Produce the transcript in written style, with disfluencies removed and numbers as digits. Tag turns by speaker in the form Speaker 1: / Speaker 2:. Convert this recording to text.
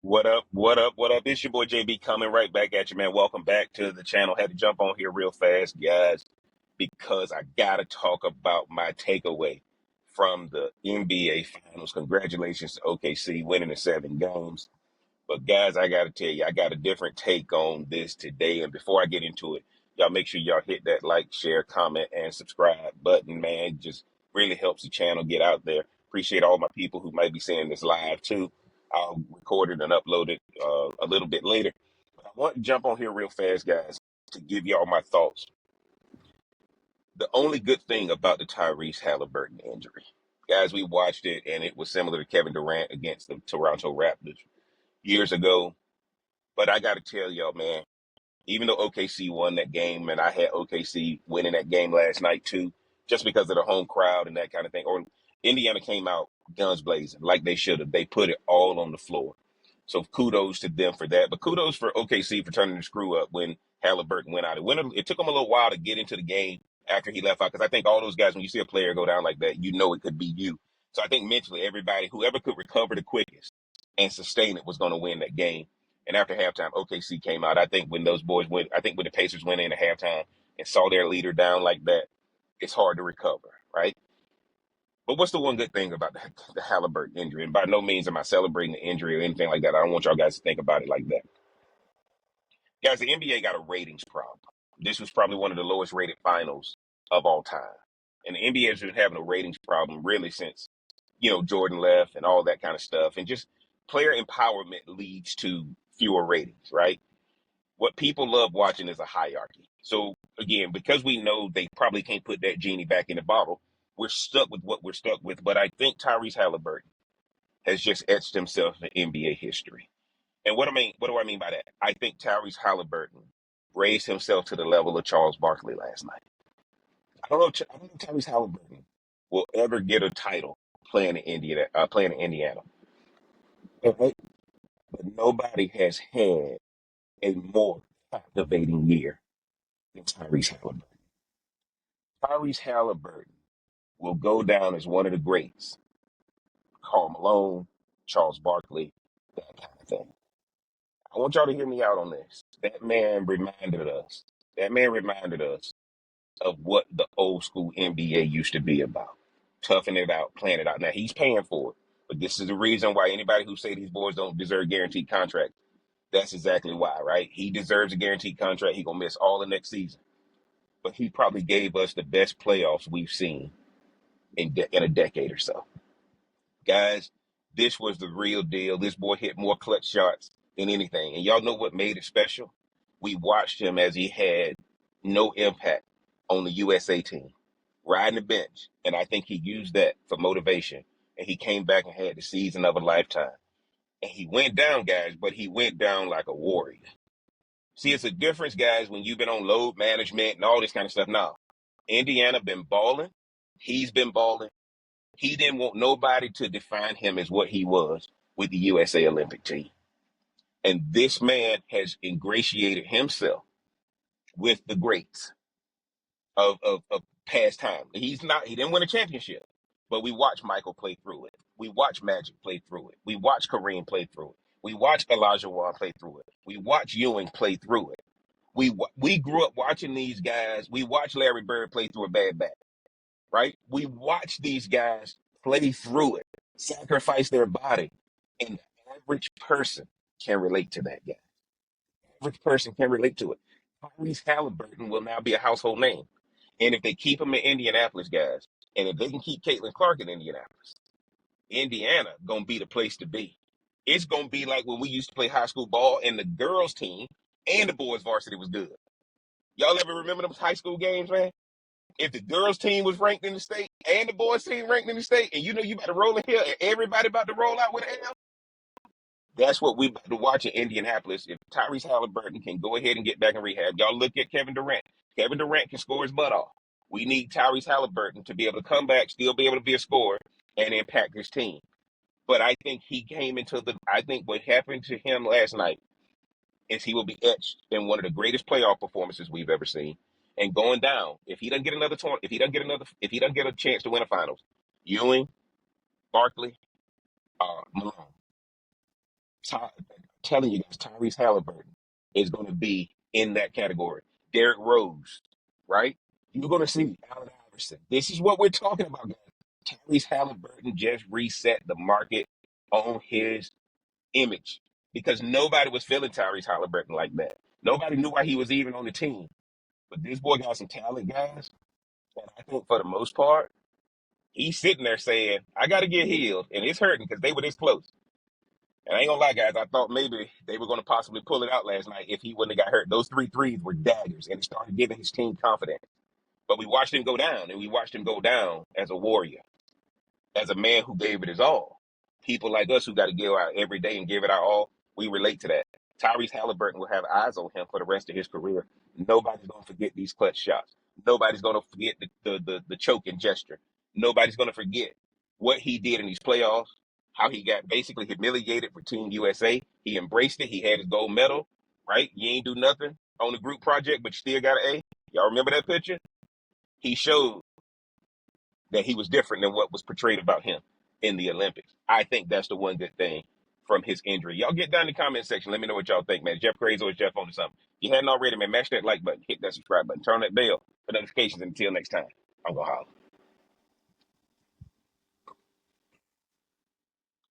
Speaker 1: What up? What up? What up? It's your boy JB coming right back at you, man. Welcome back to the channel. Had to jump on here real fast, guys, because I gotta talk about my takeaway from the NBA Finals. Congratulations to OKC winning the 7 games. But guys, I gotta tell you, I got a different take on this today. And before I get into it, y'all make sure y'all hit that like, share, comment, and subscribe button, man. It just really helps the channel get out there. Appreciate all my people who might be seeing this live too. I'll record it and upload it a little bit later. But I want to jump on here real fast, guys, to give y'all my thoughts. The only good thing about the Tyrese Haliburton injury, guys, we watched it and it was similar to Kevin Durant against the Toronto Raptors years ago. But I got to tell y'all, man, even though OKC won that game, and I had OKC winning that game last night too, just because of the home crowd and that kind of thing. Or Indiana came out guns blazing like they should have. They put it all on the floor. So kudos to them for that. But kudos for OKC for turning the screw up when Halliburton went out. It took them a little while to get into the game after he left out, because I think all those guys, when you see a player go down like that, you know it could be you. So I think mentally, everybody, whoever could recover the quickest and sustain it was going to win that game. And after halftime, OKC came out. I think when those boys went, I think when the Pacers went in at halftime and saw their leader down like that, it's hard to recover, right? But what's the one good thing about the Halliburton injury? And by no means am I celebrating the injury or anything like that. I don't want y'all guys to think about it like that. Guys, the NBA got a ratings problem. This was probably one of the lowest rated finals of all time. And the NBA has been having a ratings problem really since, Jordan left and all that kind of stuff. And just player empowerment leads to fewer ratings, right? What people love watching is a hierarchy. So again, because we know they probably can't put that genie back in the bottle, we're stuck with what we're stuck with. But I think Tyrese Haliburton has just etched himself in NBA history. And what do I mean by that? I think Tyrese Haliburton raised himself to the level of Charles Barkley last night. I don't know if Tyrese Haliburton will ever get a title playing in Indiana. Okay? But nobody has had a more captivating year than Tyrese Haliburton. Tyrese Haliburton will go down as one of the greats. Karl Malone, Charles Barkley, that kind of thing. I want y'all to hear me out on this. That man reminded us of what the old school NBA used to be about. Toughing it out, playing it out. Now he's paying for it. But this is the reason why anybody who say these boys don't deserve guaranteed contracts, that's exactly why, right? He deserves a guaranteed contract. He gonna miss all the next season. But he probably gave us the best playoffs we've seen in a decade or so. Guys, this was the real deal. This boy hit more clutch shots than anything. And y'all know what made it special? We watched him as he had no impact on the USA team, riding the bench. And I think he used that for motivation. And he came back and had the season of a lifetime. And he went down, guys, but he went down like a warrior. See, it's a difference, guys, when you've been on load management and all this kind of stuff. Now, Indiana been balling. He's been balling. He didn't want nobody to define him as what he was with the USA Olympic team. And this man has ingratiated himself with the greats of past time. He didn't win a championship, but we watched Michael play through it. We watched Magic play through it. We watched Kareem play through it. We watched Elijah Wan play through it. We watched Ewing play through it. We grew up watching these guys. We watched Larry Bird play through a bad back, right? We watched these guys play through it, sacrifice their body. And the average person can relate to that guy. Average person can relate to it. Tyrese Halliburton will now be a household name. And if they keep him in Indianapolis, guys, and if they can keep Caitlin Clark in Indianapolis, Indiana gonna be the place to be. It's gonna be like when we used to play high school ball and the girls team and the boys varsity was good. Y'all ever remember those high school games, man? If the girls team was ranked in the state and the boys team ranked in the state, and you know you about to roll in here and everybody about to roll out with an L, that's what we about to watch in Indianapolis. If Tyrese Haliburton can go ahead and get back in rehab, y'all look at Kevin Durant. Kevin Durant can score his butt off. We need Tyrese Haliburton to be able to come back, still be able to be a scorer, and impact his team. But I think I think what happened to him last night is he will be etched in one of the greatest playoff performances we've ever seen. And going down, if he doesn't get another tournament, if he doesn't get a chance to win a finals, Ewing, Barkley, Malone, Telling you guys, Tyrese Haliburton is going to be in that category. Derrick Rose, right? You're going to see Allen Iverson. This is what we're talking about, guys. Tyrese Haliburton just reset the market on his image because nobody was feeling Tyrese Haliburton like that. Nobody knew why he was even on the team. But this boy got some talent, guys. And I think for the most part, he's sitting there saying, I got to get healed. And it's hurting because they were this close. And I ain't gonna lie, guys, I thought maybe they were gonna possibly pull it out last night if he wouldn't have got hurt. Those 3 threes were daggers, and it started giving his team confidence. But we watched him go down, and we watched him go down as a warrior, as a man who gave it his all. People like us who got to give out every day and give it our all, we relate to that. Tyrese Haliburton will have eyes on him for the rest of his career. Nobody's gonna forget these clutch shots. Nobody's gonna forget the choking gesture. Nobody's gonna forget what he did in these playoffs, how he got basically humiliated for Team USA. He embraced it. He had his gold medal, right? You ain't do nothing on the group project, but you still got an A. Y'all remember that picture? He showed that he was different than what was portrayed about him in the Olympics. I think that's the one good thing from his injury. Y'all get down in the comment section. Let me know what y'all think, man. Is Jeff crazy or is Jeff on to something? If you hadn't already, man, mash that like button, hit that subscribe button, turn that bell for notifications. Until next time, I'm going to holler.